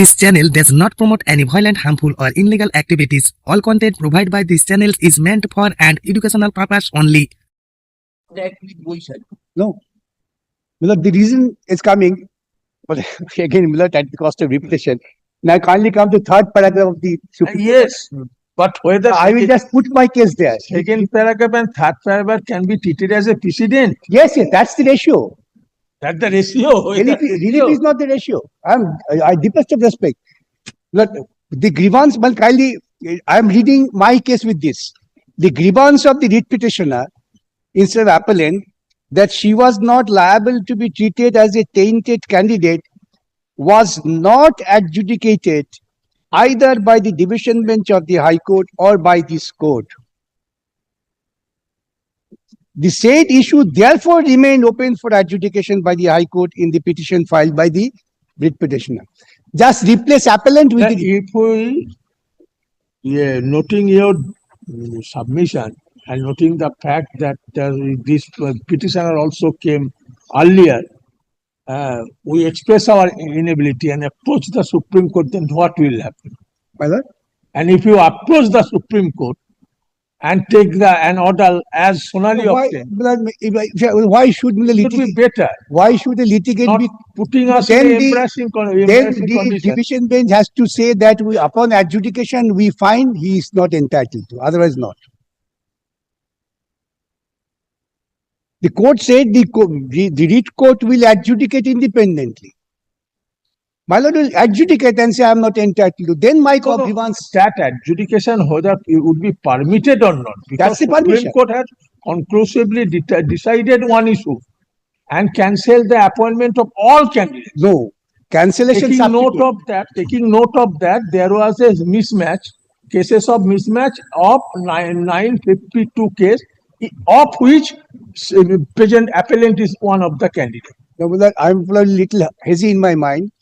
This channel does not promote any violent, harmful, or illegal activities. All content provided by this channel is meant for an educational purpose only. No. Milord, the reason is coming, but again, Milord, at the cost of repetition. Now, kindly come to third paragraph of the Supreme Yes, but whether I will just put my case there. second paragraph and third paragraph can be treated as a precedent. Yes, that's the ratio. That's the ratio. Really, is not the ratio. I deepest of respect. Look, the grievance, well, kindly, I am reading my case with this. The grievance of the writ petitioner, instead of appellant, that she was not liable to be treated as a tainted candidate, was not adjudicated either by the division bench of the High Court or by this court. The said issue therefore remained open for adjudication by the High Court in the petition filed by the writ petitioner. Just replace appellant with the... If we, noting your submission and noting the fact that this petitioner also came earlier, we express our inability and approach the Supreme Court, then what will happen? My lord? And if you approach the Supreme Court and take an order as Sonali obtained, why should the it would be better. Why should the litigant Not be putting us then in the- embarrassing then the condition. division bench has to say that upon adjudication we find he is not entitled to, otherwise not. The court said the writ court will adjudicate independently. My lord will adjudicate and say I am not entitled to. Then my No, no, grievance. that adjudication whether it would be permitted or not. That's Because the Supreme permission. Court has conclusively decided one issue and cancelled the appointment of all candidates. No. Cancellation Taking note substitute. of that, there was a mismatch, cases of mismatch of 952 case, of which present appellant is one of the candidates. No, but I'm a little hazy in my mind.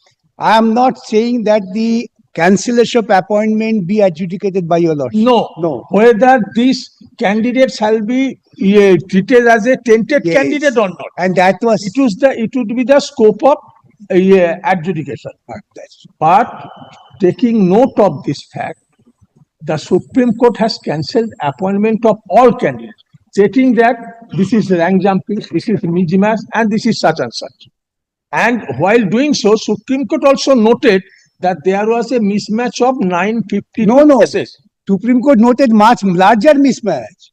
I am not saying that the cancellation of appointment be adjudicated by your lordship. No. Whether these candidates shall be treated as a tainted Yes. candidate or not. And that was It would be the scope of adjudication. But taking note of this fact, the Supreme Court has cancelled appointment of all candidates, stating that this is rank jumping, this is mismatch, and this is such and such. And while doing so, Supreme Court also noted that there was a mismatch of 952 No. cases. Supreme Court noted much larger mismatch.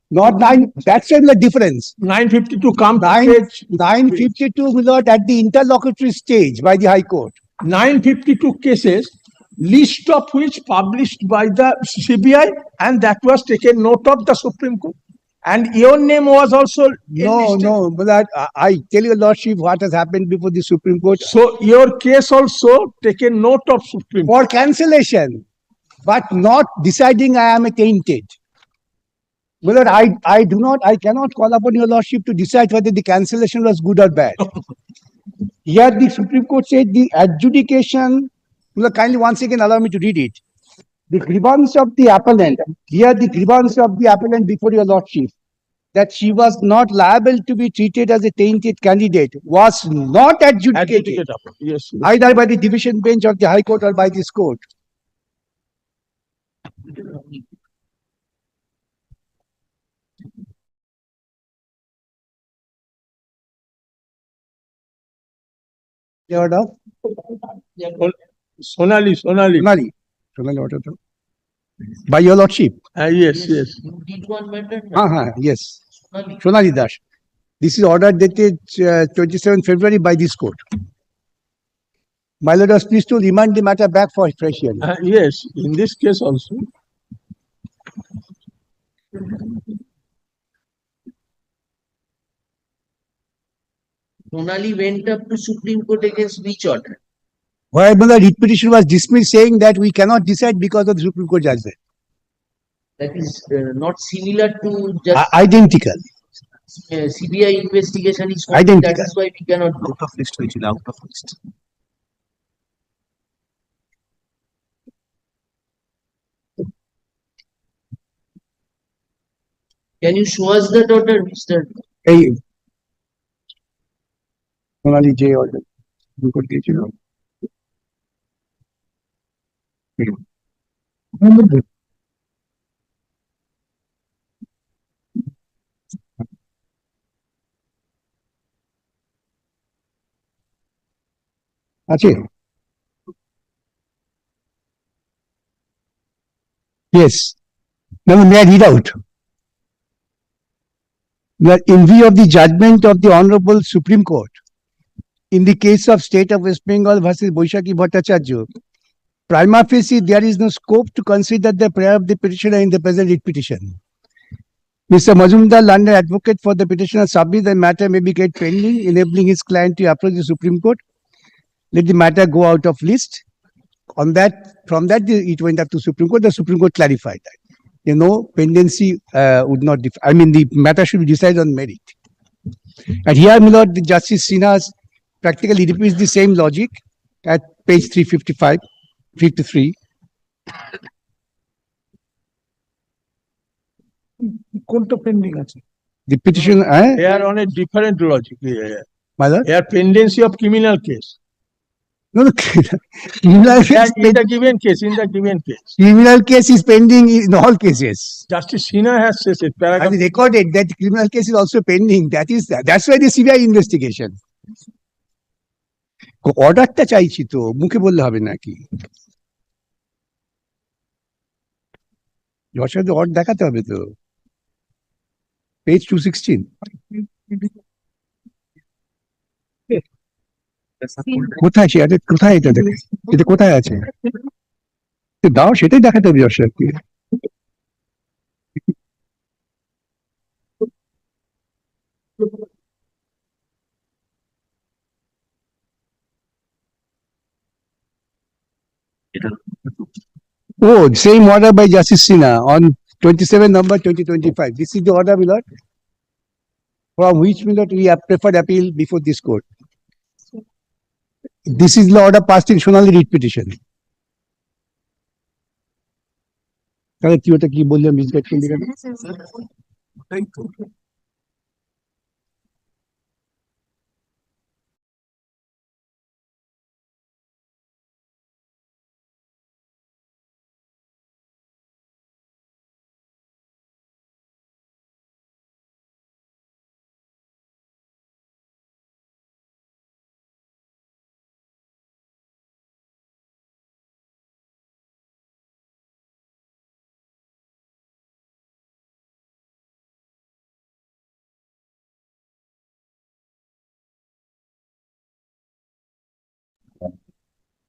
Not 9, that's the difference. 952 come 952 Milord at the interlocutory stage by the High Court. 952 cases, list of which published by the CBI, and that was taken note of the Supreme Court. And your name was also enlisted. No, but I tell your lordship what has happened before the Supreme Court So your case also taken note of Supreme Court. for cancellation, but not deciding I am a tainted. Milord, I cannot call upon your lordship to decide whether the cancellation was good or bad. Here the Supreme Court said the adjudication, Milord, kindly once again allow me to read it. The grievance of the appellant, here the grievance of the appellant before your lordship, that she was not liable to be treated as a tainted candidate, was not adjudicated Adjudicated. Yes. either by the division bench of the High Court or by this court. The order? Sonali. Sonali, order. By your lordship. Yes. Yes. Sonali Das. This is order dated 27 February by this court. My lord was pleased to remand the matter back for fresh hearing. Yes, in this case also. Sonali went up to Supreme Court against which order? Why the writ petition was dismissed saying that we cannot decide because of the Supreme Court judgment. That is not similar to just Identical. CBI investigation is Identical. that is why we cannot go. Out of list, out of list. Can you show us that order, Mr. Hey, Sonali J order. You could get আছে? Yes. Now may I read out? That in view of the judgment of the Honorable Supreme Court in the case of State of West Bengal versus Boishaki Bhattacharya, prima facie there is no scope to consider the prayer of the petitioner in the present writ petition. Mr. Majumdar, learned advocate for the petitioner, submits the matter may be kept pending, enabling his client to approach the Supreme Court. Let the matter go out of list. On that, from that it went up to Supreme Court. The Supreme Court clarified that, you know, pendency would not. The matter should be decided on merit. And here, my lord, the Justice Sinha practically repeats the same logic at page 355, 53. কোনটা pending আছে? The petition, They are on a different logic. my lord? They are pendency of criminal case. No, no, criminal case, In the given case, in the given case. criminal case is pending in all cases. Justice Sinha has said it. Paragraph. And recorded that criminal case is also pending. That's why the CBI investigation. অর্ডারটা চাইছি তো, মুখে বললে হবে নাকি? যশোরে order দেখাতে হবে তো। পেজ 216. কোথায় সে? কোথায় এটা দেখে? এটা কোথায় আছে? দাও, সেটাই দেখাতে হবে যশোরকে। Oh, same order by Justice Sinha on 27 November 2025. This is the order, my lord, from which, my lord, we have preferred appeal before this court. This is the order passed in Sonali writ petition. তাহলে তুই ওটা কি বললাম, misguide করলি কেন?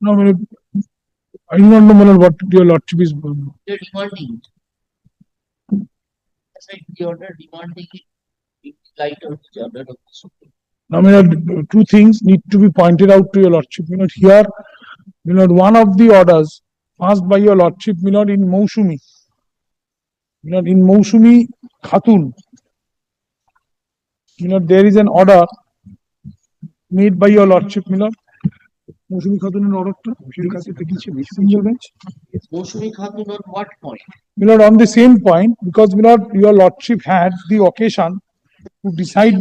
No, I do not know, my lord, what your lordship is. They're demanding it. That's why the order demanding it in light of the order of the Supreme. Now, my lord, two things need to be pointed out to your lordship. Here, one of the orders passed by your lordship, in Mousumi. In Mousumi Khatun, there is an order made by your lordship, Mousumi Khatun in order to Mousumi Khatun on what point? On the same point, because your lordship had the occasion to decide,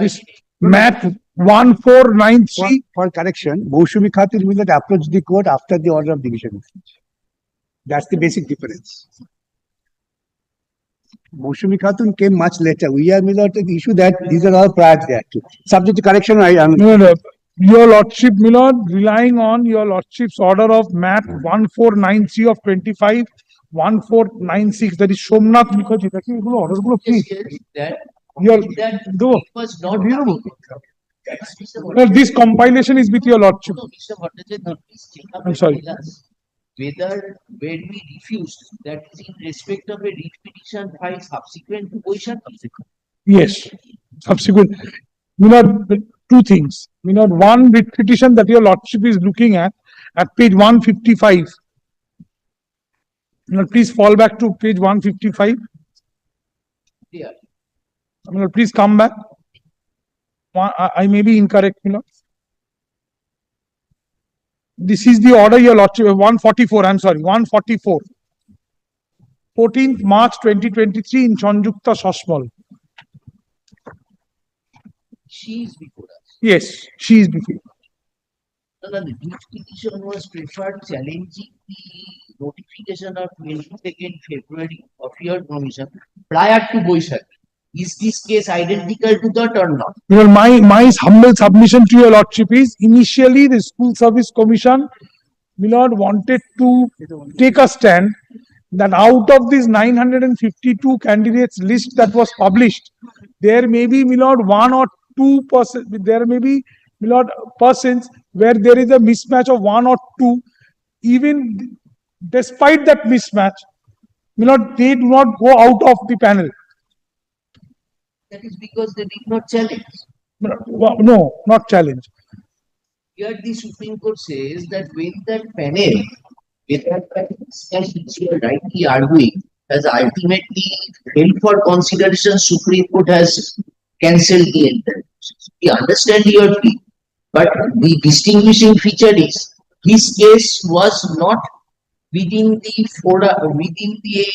this MAT 1493. For correction, Mousumi Khatun will not approach the court after the order of division. That's the basic difference. Mousumi Khatun came much later. We are the issue that these are all prior to that. Subject to correction, I am. No. Your lordship, relying on your lordship's order of MAT 1493 of 25, 1496, that is Somnath Mukherjee. That was not. This compilation is with your lordship. No, Mr. Bhattacharya, please check up I'm sorry. and tell us whether when we refused, that is in respect of a writ petition filed subsequent to position. Yes, subsequent. Two things. One writ petition that your lordship is looking at page 155. Please fall back to page 155. Yeah. Please come back. I may be incorrect, This is the order your lordship, 144, I'm sorry, 144. 14th March 2023 in Chanjukta Shashmal. She is before us. Yes, she is before. No, no, the writ petition was preferred challenging the notification of 22nd February of your commission prior to Boishak. Is this case identical to that or not? Well, my humble submission to your lordship is initially the School Service Commission, my lord, wanted to take a stand that out of these 952 candidates list that was published, there may be, my lord, 1 or 2%, there may be, my lord, persons where there is a mismatch of 1 or 2. Even despite that mismatch, my lord, they do not go out of the panel. That is because they did not challenge. No, not challenge. Here the Supreme Court says that when that panel, with that as you are rightly arguing, has ultimately held for consideration, Supreme Court has cancelled the entire process. We understand your plea, but the distinguishing feature is his case was not within the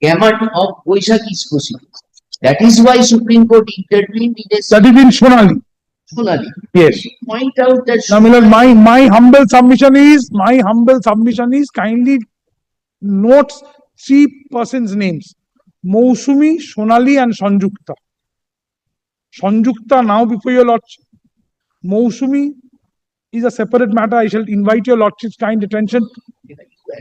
gamut of Boishaki's proceedings. That is why Supreme Court intervened in a That is in Sonali. Sonali. Yes. Point out that Now, my lord, my humble submission is kindly notes 3 persons' names: Mousumi, Sonali, and Sanjukta. Sanjukta now before your lordship. Mousumi is a separate matter. I shall invite your lordship's kind attention.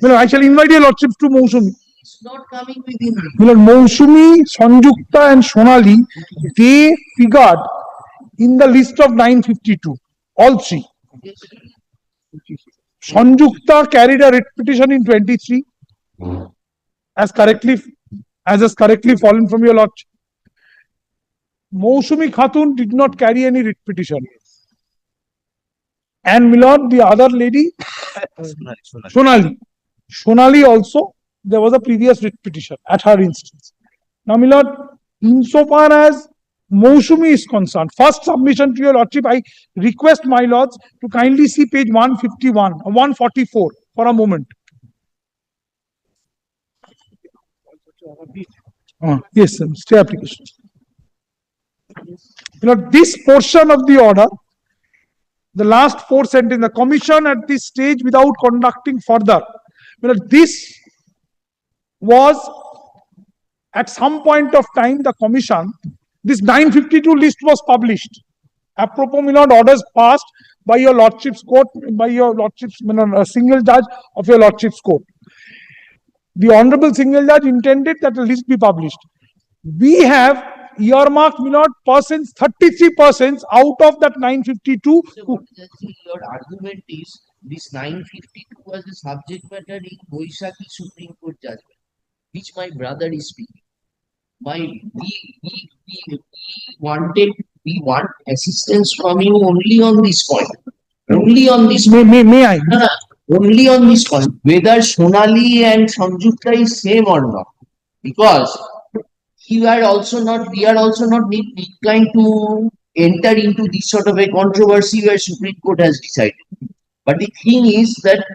Well, I shall invite your lordships to Mousumi. it's not coming within the Well, Mousumi, Sanjukta, and Sonali, they figured in the list of 952. All 3. Sanjukta carried a writ petition in 23, as has correctly fallen from your lordship. Mousumi Khatun did not carry any writ petition. And my lord, the other lady, Sonali also, there was a previous writ petition at her instance. Now, my lord, insofar as Mousumi is concerned, first submission to your lordship, I request my lords to kindly see page 151 or 144 for a moment. Yes, sir, stay application. You know, this portion of the order, the last 4 sentences, the commission at this stage without conducting further. You know, this was at some point of time, the commission, this 952 list was published. Apropos, my lord, orders passed by your lordship's court, by your lordship's single judge of your lordship's court. The honorable single judge intended that a list be published. We have earmarked, my lord, persons, 33 persons out of that 952. So what your argument is this 952 was the subject matter in Boishaki Supreme Court judgment, which my brother is speaking. We want assistance from you only on this point. Only on this point. May I? No, only on this point. Whether Sonali and Sanjukta is same or not. Because we are also not inclined to enter into this sort of a controversy where Supreme Court has decided. But the thing is that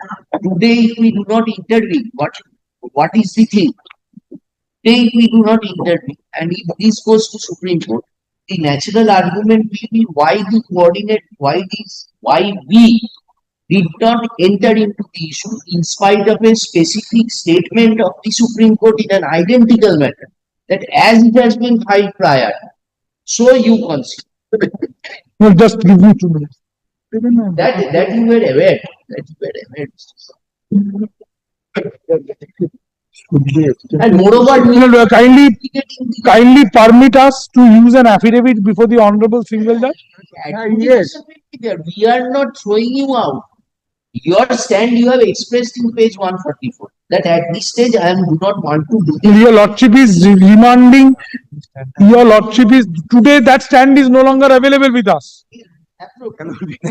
today if we do not intervene, what is the thing? Today if we do not intervene and if this goes to Supreme Court, the natural argument will be why we did not enter into the issue in spite of a specific statement of the Supreme Court in an identical matter. That as it has been filed prior, so you consider. No, just give me 2 minutes. That you were aware. And moreover, kindly permit us to use an affidavit before the honorable single judge. yes, we are not throwing you out. Your stand you have expressed in page 144. That at this stage I do not want to do this. Your lordship is remanding. Your lordship is today that stand is no longer available with us. You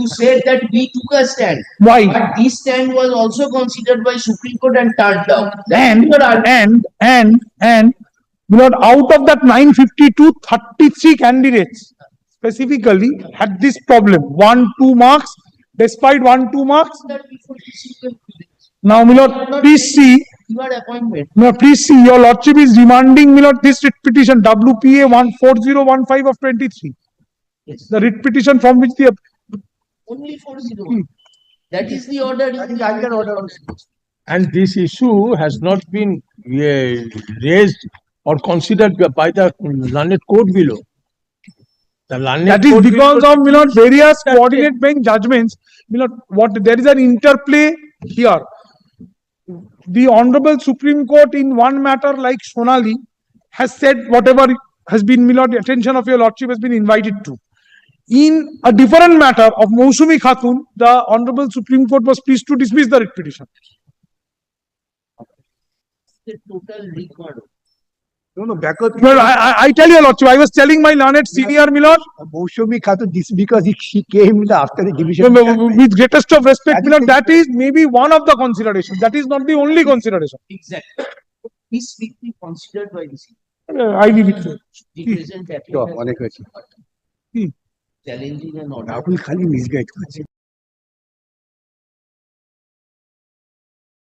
said that we took a stand. Why? But this stand was also considered by Supreme Court and turned down. And Lord, out of that 952, 33 candidates specifically had this problem. 1-2 marks. Despite 1-2 marks. Now, my lord, please see. Your appointment. Now, please see. Your lordship is remanding, my lord, this writ petition WPA 14015 of 23. Yes. The writ petition from which the only 40. That is the order. That is either order on And this issue has not been raised or considered by the learned court below. The learned That is court because below- of, various coordinate bank judgments, there is an interplay here. The Honorable Supreme Court in one matter like Sonali has said whatever has been, the attention of your lordship has been invited to. In a different matter of Mousumi Khatun, the Honorable Supreme Court was pleased to dismiss the writ petition. The total record. No, because Well, I tell you, lordship, I was telling my learned senior, Mousumi Khatun, this because she came after the division. with greatest of respect, That is that is maybe one of the considerations. That is not the only consideration. Exactly. Is strictly considered by the CP. I leave it to. The present Sure, applicant অনেক হয়েছে। challenging an order. Rahul খালি misguide করছে।